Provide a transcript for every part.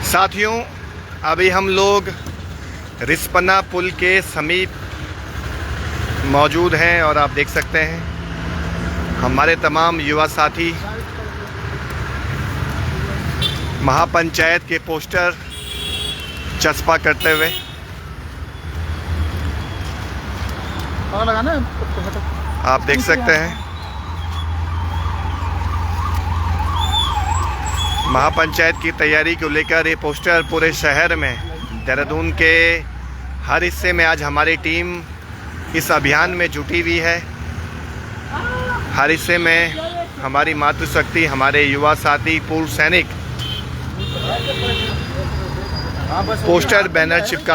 साथियों, अभी हम लोग रिस्पना पुल के समीप मौजूद हैं और आप देख सकते हैं हमारे तमाम युवा साथी महापंचायत के पोस्टर चस्पा करते हुए आप देख सकते हैं। महापंचायत की तैयारी को लेकर ये पोस्टर पूरे शहर में, देहरादून के हर हिस्से में आज हमारी टीम इस अभियान में जुटी हुई है। हर हिस्से में हमारी मातृशक्ति, हमारे युवा साथी, पूर्व सैनिक पोस्टर बैनर चिपका,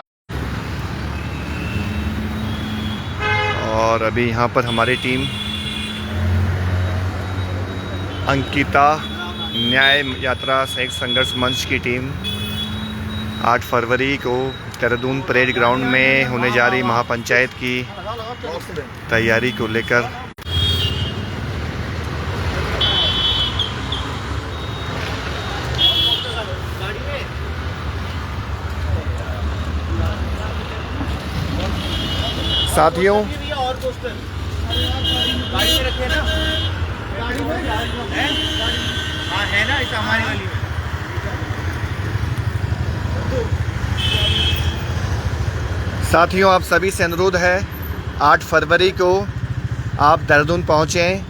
और अभी यहाँ पर हमारी टीम अंकिता न्याय यात्रा संयुक्त संघर्ष मंच की टीम 8 फरवरी को देहरादून परेड ग्राउंड में होने जा रही महापंचायत की तैयारी को लेकर साथियों है ना, इस हमारी वाली में। साथियों, आप सभी से अनुरोध है 8 फरवरी को आप देहरादून पहुँचें।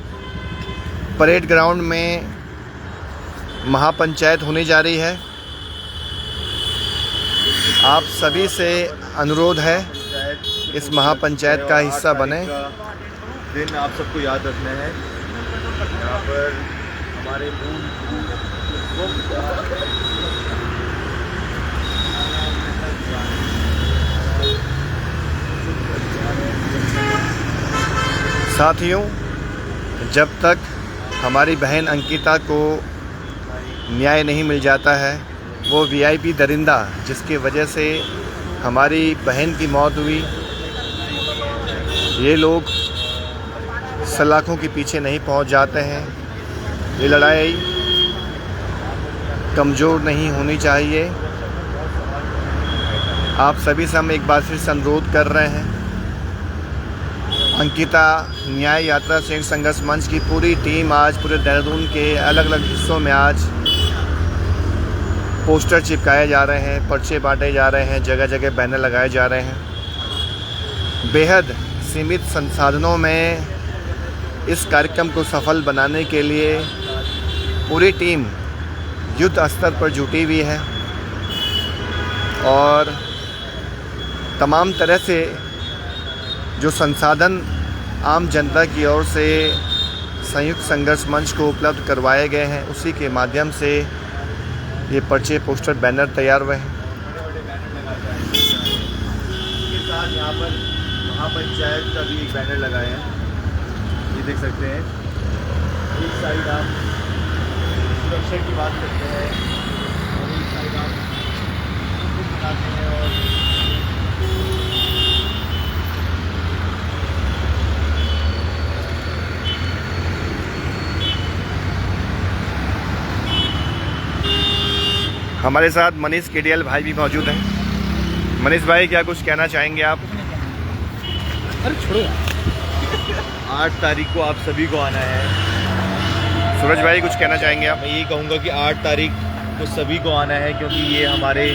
परेड ग्राउंड में महापंचायत होने जा रही है। आप सभी से अनुरोध है इस महापंचायत का हिस्सा बने। दिन आप सबको याद रखना है। यहाँ पर हमारे साथियों, जब तक हमारी बहन अंकिता को न्याय नहीं मिल जाता है, वो वीआईपी दरिंदा जिसकी वजह से हमारी बहन की मौत हुई, ये लोग सलाखों के पीछे नहीं पहुंच जाते हैं। ये लड़ाई कमज़ोर नहीं होनी चाहिए। आप सभी से हम एक बार फिर से अनुरोध कर रहे हैं। अंकिता न्याय यात्रा संयुक्त संघर्ष मंच की पूरी टीम आज पूरे देहरादून के अलग अलग हिस्सों में आज पोस्टर चिपकाए जा रहे हैं, पर्चे बांटे जा रहे हैं, जगह जगह बैनर लगाए जा रहे हैं। बेहद सीमित संसाधनों में इस कार्यक्रम को सफल बनाने के लिए पूरी टीम युद्ध स्तर पर जुटी हुई है और तमाम तरह से जो संसाधन आम जनता की ओर से संयुक्त संघर्ष मंच को उपलब्ध करवाए गए हैं, उसी के माध्यम से ये पर्चे, पोस्टर, बैनर तैयार हुए हैं। इसके साथ यहाँ पर महापंचायत का भी एक बैनर लगाए हैं, ये देख सकते हैं। एक साइड आप सुरक्षा की बात करते हैं और एक साइड आप बताते हैं। और हमारे साथ मनीष केडियल भाई भी मौजूद हैं। मनीष भाई, क्या कुछ कहना चाहेंगे आप? अरे छोड़ो, 8 तारीख को आप सभी को आना है। सूरज भाई, कुछ कहना चाहेंगे आप? मैं यही कहूँगा कि 8 तारीख को सभी को आना है, क्योंकि ये हमारे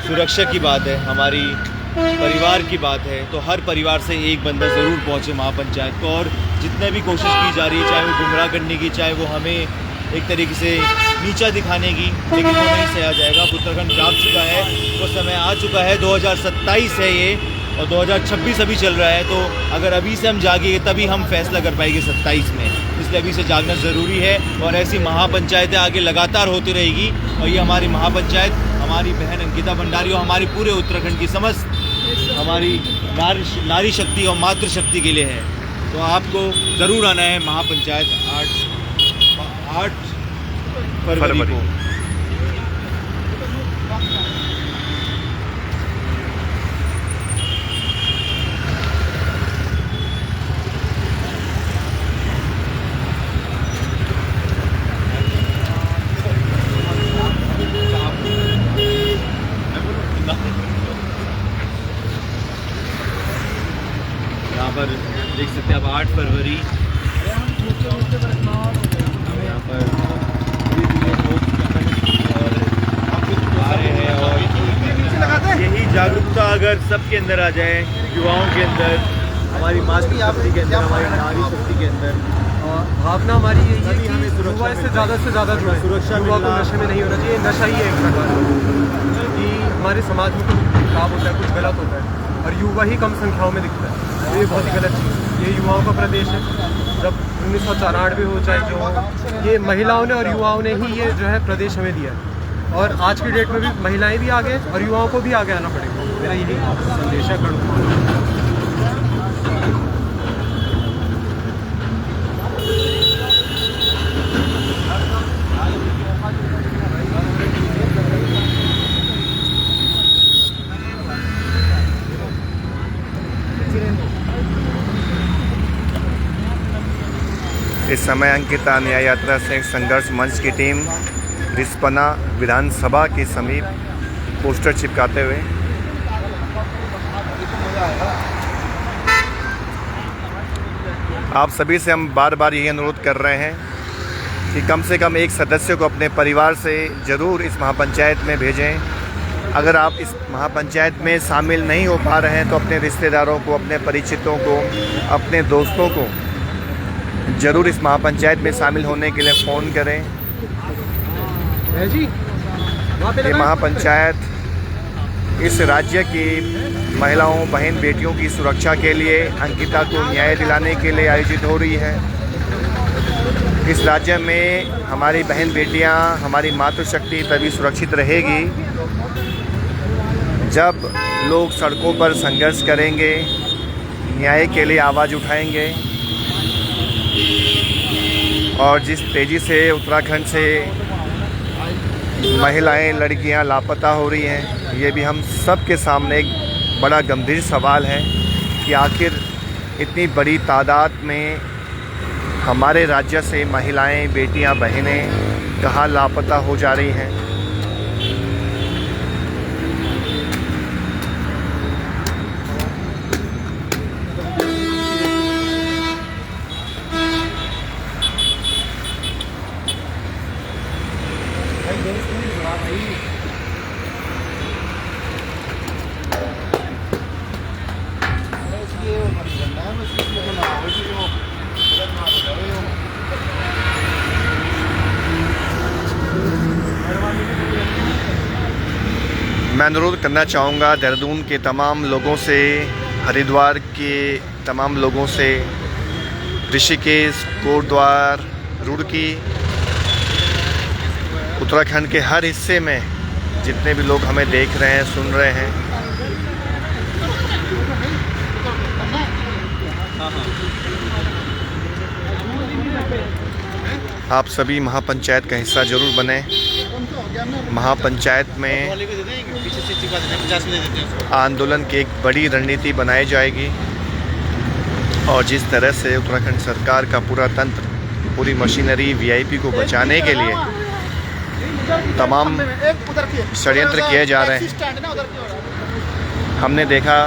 सुरक्षा की बात है, हमारी परिवार की बात है। तो हर परिवार से एक बंदा ज़रूर पहुँचे महापंचायत को, और जितने भी कोशिश की जा रही है, चाहे वो गुमराह करने की, चाहे वो हमें एक तरीके से नीचा दिखाने की, लेकिन वो नहीं सहा जाएगा। उत्तराखंड जाग चुका है, वो समय आ चुका है। 2027 है ये और 2026 अभी चल रहा है। तो अगर अभी से हम जागेंगे तभी हम फैसला कर पाएंगे 27 में। इसलिए अभी से जागना ज़रूरी है और ऐसी महापंचायतें आगे लगातार होती रहेगी। और ये हमारी महापंचायत हमारी बहन अंकिता भंडारी और हमारी पूरे उत्तराखंड की समस्त हमारी नारी शक्ति और मातृशक्ति के लिए है। तो आपको ज़रूर आना है महापंचायत 8 फरवरी को। फरवरी। यहाँ पर आ रहे हैं और यही जागरूकता अगर सबके अंदर आ जाए, युवाओं के अंदर, हमारी मातृशक्ति के अंदर, हमारी नारी शक्ति के अंदर, भावना हमारी यही है कि हमें युवा इससे ज़्यादा जुड़े, सुरक्षा युवा को नशे में नहीं होना चाहिए। नशा ही है एक प्रकार कि हमारे समाज में कुछ खराब होता है, कुछ गलत होता है और युवा ही कम संख्याओं में दिखता है, तो ये बहुत ही गलत चीज़ है। ये युवाओं का प्रदेश है। जब 1994 हो चाहे जो, ये महिलाओं ने और युवाओं ने ही ये जो है प्रदेश हमें दिया है और आज की डेट में भी महिलाएं भी आगे और युवाओं को भी आगे आना पड़ेगा। मेरा यही संदेश है। इस समय अंकिता न्याय यात्रा से संघर्ष मंच की टीम रिस्पना विधानसभा के समीप पोस्टर चिपकाते हुए आप सभी से हम बार बार यही अनुरोध कर रहे हैं कि कम से कम एक सदस्य को अपने परिवार से ज़रूर इस महापंचायत में भेजें। अगर आप इस महापंचायत में शामिल नहीं हो पा रहे हैं तो अपने रिश्तेदारों को, अपने परिचितों को, अपने दोस्तों को ज़रूर इस महापंचायत में शामिल होने के लिए फ़ोन करें। ये महापंचायत इस राज्य की महिलाओं, बहन, बेटियों की सुरक्षा के लिए, अंकिता को न्याय दिलाने के लिए आयोजित हो रही है। इस राज्य में हमारी बहन बेटियां, हमारी मातृशक्ति तभी सुरक्षित रहेगी जब लोग सड़कों पर संघर्ष करेंगे, न्याय के लिए आवाज़ उठाएंगे। और जिस तेज़ी से उत्तराखंड से महिलाएं, लड़कियां लापता हो रही हैं, ये भी हम सब के सामने एक बड़ा गंभीर सवाल है कि आखिर इतनी बड़ी तादाद में हमारे राज्य से महिलाएं, बेटियां, बहनें कहाँ लापता हो जा रही हैं। मैं अनुरोध करना चाहूँगा देहरादून के तमाम लोगों से, हरिद्वार के तमाम लोगों से, ऋषिकेश, कोटद्वार, रुड़की, उत्तराखंड के हर हिस्से में जितने भी लोग हमें देख रहे हैं, सुन रहे हैं, आप सभी महापंचायत का हिस्सा जरूर बने। महापंचायत में आंदोलन की एक बड़ी रणनीति बनाई जाएगी और जिस तरह से उत्तराखंड सरकार का पूरा तंत्र, पूरी मशीनरी वीआईपी को बचाने के लिए तमाम षड्यंत्र किए जा रहे हैं। हमने देखा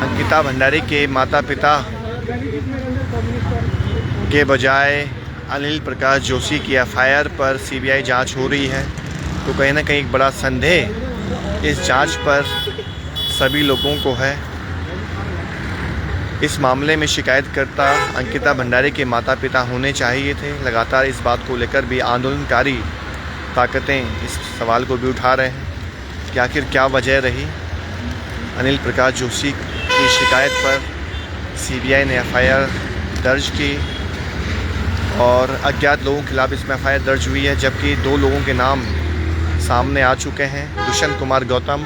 अंकिता भंडारी के माता पिता के बजाय अनिल प्रकाश जोशी की एफआईआर पर सीबीआई जांच हो रही है, तो कहीं ना कहीं एक बड़ा संदेह इस जांच पर सभी लोगों को है। इस मामले में शिकायतकर्ता अंकिता भंडारी के माता पिता होने चाहिए थे। लगातार इस बात को लेकर भी आंदोलनकारी ताकतें इस सवाल को भी उठा रहे हैं कि आखिर क्या वजह रही। अनिल प्रकाश जोशी की शिकायत पर सीबीआई ने एफआईआर दर्ज की और अज्ञात लोगों के खिलाफ इसमें एफआईआर दर्ज हुई है, जबकि 2 लोगों के नाम सामने आ चुके हैं, दुष्यंत कुमार गौतम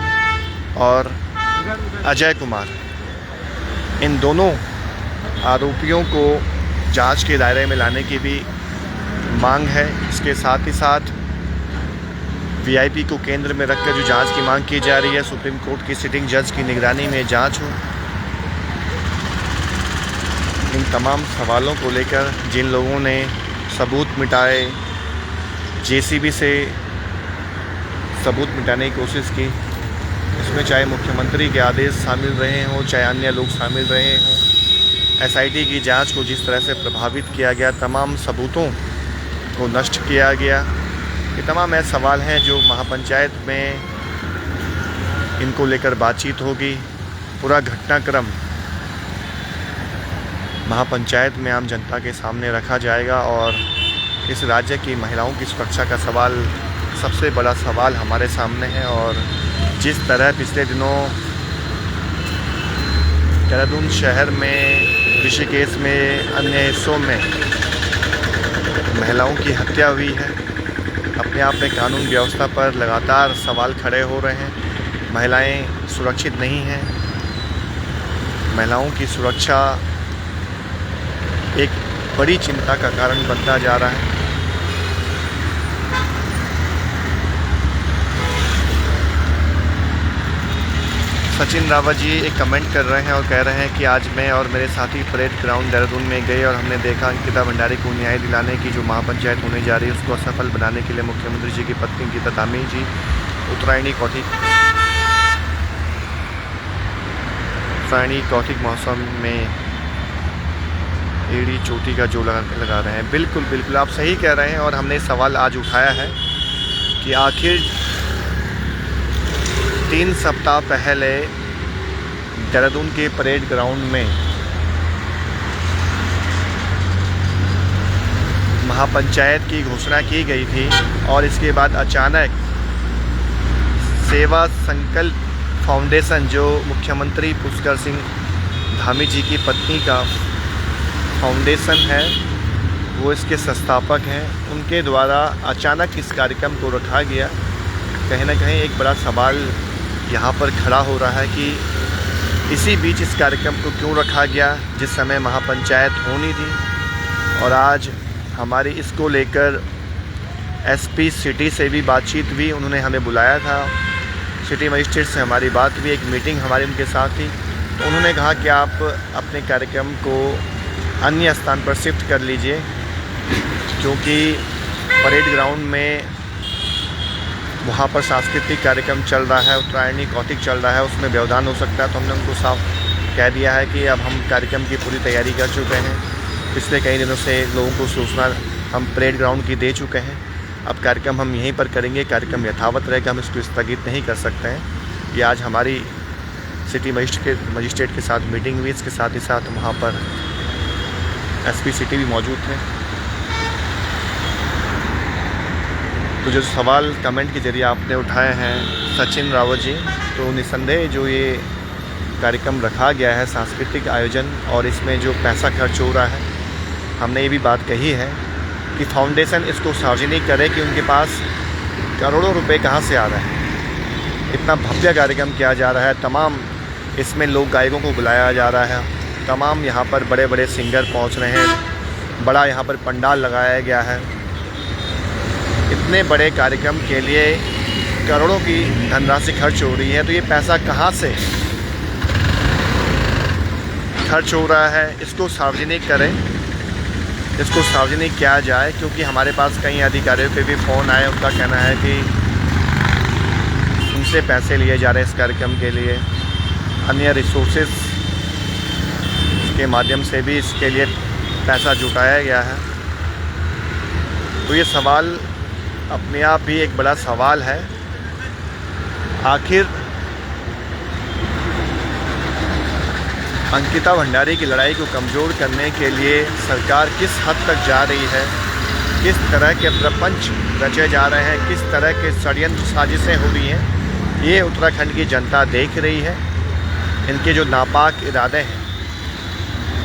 और अजय कुमार। इन दोनों आरोपियों को जांच के दायरे में लाने की भी मांग है। इसके साथ ही साथ वीआईपी को केंद्र में रखकर जो जांच की मांग की जा रही है, सुप्रीम कोर्ट की सिटिंग जज की निगरानी में जांच हो। इन तमाम सवालों को लेकर जिन लोगों ने सबूत मिटाए, जेसीबी से सबूत मिटाने की कोशिश की, इसमें चाहे मुख्यमंत्री के आदेश शामिल रहे हों, चाहे अन्य लोग शामिल रहे हों, एसआईटी की जांच को जिस तरह से प्रभावित किया गया, तमाम सबूतों को नष्ट किया गया, ये तमाम ऐसे सवाल हैं जो महापंचायत में इनको लेकर बातचीत होगी। पूरा घटनाक्रम महापंचायत में आम जनता के सामने रखा जाएगा और इस राज्य की महिलाओं की सुरक्षा का सवाल सबसे बड़ा सवाल हमारे सामने है। और जिस तरह पिछले दिनों देहरादून शहर में, ऋषिकेश में, अन्य हिस्सों में महिलाओं की हत्या हुई है, अपने आप में कानून व्यवस्था पर लगातार सवाल खड़े हो रहे हैं। महिलाएं सुरक्षित नहीं हैं। महिलाओं की सुरक्षा एक बड़ी चिंता का कारण बनता जा रहा है। सचिन रावत जी एक कमेंट कर रहे हैं और कह रहे हैं कि आज मैं और मेरे साथी परेड ग्राउंड देहरादून में गए और हमने देखा अंकिता भंडारी को न्याय दिलाने की जो महापंचायत होने जा रही है उसको असफल बनाने के लिए मुख्यमंत्री जी की पत्नी अंकिता धामी जी उत्तरायणी कौतिक महोत्सव में एड़ी चोटी का जो लगा रहे हैं। बिल्कुल बिल्कुल आप सही कह रहे हैं। और हमने सवाल आज उठाया है कि आखिर 3 सप्ताह पहले देहरादून के परेड ग्राउंड में महापंचायत की घोषणा की गई थी और इसके बाद अचानक सेवा संकल्प फाउंडेशन, जो मुख्यमंत्री पुष्कर सिंह धामी जी की पत्नी का फाउंडेशन है, वो इसके संस्थापक हैं, उनके द्वारा अचानक इस कार्यक्रम को रखा गया। कहीं ना कहीं एक बड़ा सवाल यहाँ पर खड़ा हो रहा है कि इसी बीच इस कार्यक्रम को क्यों रखा गया जिस समय महापंचायत होनी थी। और आज हमारी इसको लेकर एसपी सिटी से भी बातचीत हुई, उन्होंने हमें बुलाया था। सिटी मजिस्ट्रेट से हमारी बात हुई, एक मीटिंग हमारी उनके साथ थी। तो उन्होंने कहा कि आप अपने कार्यक्रम को अन्य स्थान पर शिफ्ट कर लीजिए क्योंकि परेड ग्राउंड में वहाँ पर सांस्कृतिक कार्यक्रम चल रहा है, उत्तरायणी कौतिक चल रहा है, उसमें व्यवधान हो सकता है। तो हमने उनको साफ कह दिया है कि अब हम कार्यक्रम की पूरी तैयारी कर चुके हैं। पिछले कई दिनों से लोगों को सूचना हम परेड ग्राउंड की दे चुके हैं। अब कार्यक्रम हम यहीं पर करेंगे, कार्यक्रम यथावत रहेगा, हम इसको स्थगित नहीं कर सकते हैं। ये आज हमारी सिटी मजिस्ट्रेट के साथ मीटिंग हुई, इसके साथ ही साथ वहाँ पर एसपी सिटी भी मौजूद थे। तो जो सवाल कमेंट के जरिए आपने उठाए हैं सचिन रावत जी, तो निस्संदेह जो ये कार्यक्रम रखा गया है सांस्कृतिक आयोजन और इसमें जो पैसा खर्च हो रहा है, हमने ये भी बात कही है कि फाउंडेशन इसको सार्वजनिक करे कि उनके पास करोड़ों रुपए कहाँ से आ रहे हैं। इतना भव्य कार्यक्रम किया जा रहा है, तमाम इसमें लोक गायकों को बुलाया जा रहा है, तमाम यहाँ पर बड़े बड़े सिंगर पहुँच रहे हैं, बड़ा यहाँ पर पंडाल लगाया गया है। इतने बड़े कार्यक्रम के लिए करोड़ों की धनराशि खर्च हो रही है, तो ये पैसा कहाँ से खर्च हो रहा है, इसको सार्वजनिक करें, इसको सार्वजनिक किया जाए। क्योंकि हमारे पास कई अधिकारियों के भी फ़ोन आए, उनका कहना है कि उनसे पैसे लिए जा रहे हैं इस कार्यक्रम के लिए, अन्य रिसोर्सेज के माध्यम से भी इसके लिए पैसा जुटाया गया है। तो ये सवाल अपने आप भी एक बड़ा सवाल है, आखिर अंकिता भंडारी की लड़ाई को कमज़ोर करने के लिए सरकार किस हद तक जा रही है, किस तरह के प्रपंच रचे जा रहे हैं, किस तरह के षड्यंत्र साजिशें हो रही हैं, ये उत्तराखंड की जनता देख रही है। इनके जो नापाक इरादे हैं,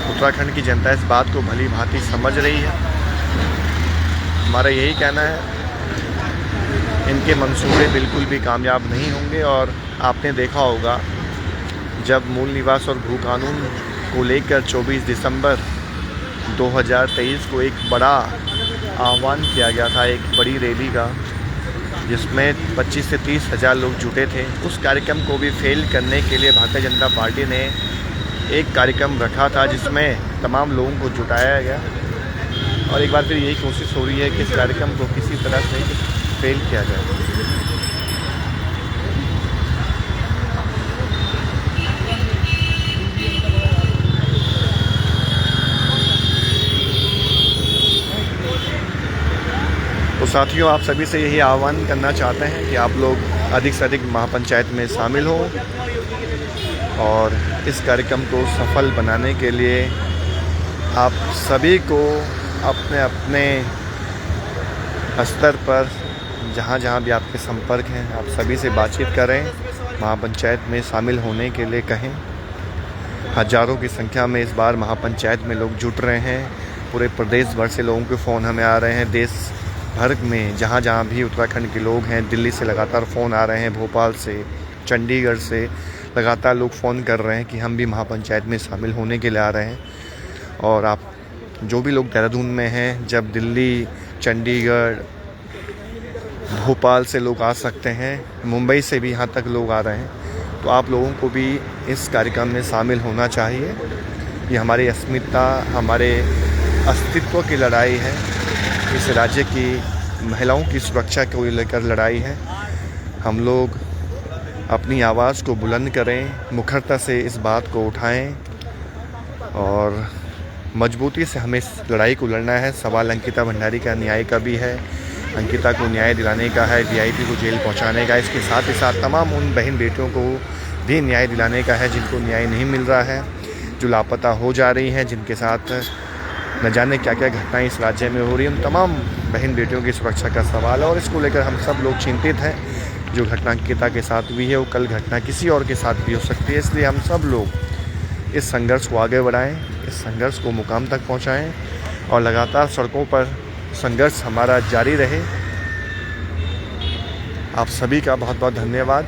उत्तराखंड की जनता इस बात को भली भांति समझ रही है। हमारा यही कहना है, इनके मंसूबे बिल्कुल भी कामयाब नहीं होंगे। और आपने देखा होगा जब मूल निवास और भू कानून को लेकर 24 दिसंबर 2023 को एक बड़ा आह्वान किया गया था, एक बड़ी रैली का, जिसमें 25 से 30 हज़ार लोग जुटे थे। उस कार्यक्रम को भी फेल करने के लिए भारतीय जनता पार्टी ने एक कार्यक्रम रखा था जिसमें तमाम लोगों को जुटाया गया। और एक बार फिर यही कोशिश हो रही है कि इस कार्यक्रम को किसी तरह से फेल किया जाए। तो साथियों, आप सभी से यही आह्वान करना चाहते हैं कि आप लोग अधिक से अधिक महापंचायत में शामिल हों और इस कार्यक्रम को सफल बनाने के लिए आप सभी को अपने अपने स्तर पर जहाँ जहाँ भी आपके संपर्क हैं, आप सभी से बातचीत करें, महापंचायत में शामिल होने के लिए कहें। हज़ारों की संख्या में इस बार महापंचायत में लोग जुट रहे हैं। पूरे प्रदेश भर से लोगों के फ़ोन हमें आ रहे हैं। देश भर में जहाँ जहाँ भी उत्तराखंड के लोग हैं, दिल्ली से लगातार फ़ोन आ रहे हैं, भोपाल से, चंडीगढ़ से लगातार लोग फ़ोन कर रहे हैं कि हम भी महापंचायत में शामिल होने के लिए आ रहे हैं। और आप जो भी लोग देहरादून में हैं, जब दिल्ली, चंडीगढ़, भोपाल से लोग आ सकते हैं, मुंबई से भी यहाँ तक लोग आ रहे हैं, तो आप लोगों को भी इस कार्यक्रम में शामिल होना चाहिए। ये हमारी अस्मिता, हमारे अस्तित्व की लड़ाई है। इस राज्य की महिलाओं की सुरक्षा को लेकर लड़ाई है। हम लोग अपनी आवाज़ को बुलंद करें, मुखरता से इस बात को उठाएं और मजबूती से हमें इस लड़ाई को लड़ना है। सवाल अंकिता भंडारी का न्याय का भी है। अंकिता को न्याय दिलाने का है, वीआईपी को जेल पहुंचाने का। इसके साथ ही साथ तमाम उन बहन बेटियों को भी न्याय दिलाने का है जिनको न्याय नहीं मिल रहा है, जो लापता हो जा रही हैं, जिनके साथ न जाने क्या क्या घटनाएं इस राज्य में हो रही हैं। उन तमाम बहन बेटियों की सुरक्षा का सवाल है और इसको लेकर हम सब लोग चिंतित हैं। जो घटना अंकिता के साथ हुई है वो कल घटना किसी और के साथ भी हो सकती है। इसलिए हम सब लोग इस संघर्ष को आगे बढ़ाएं, इस संघर्ष को मुकाम तक पहुंचाएं और लगातार सड़कों पर संघर्ष हमारा जारी रहे। आप सभी का बहुत बहुत धन्यवाद।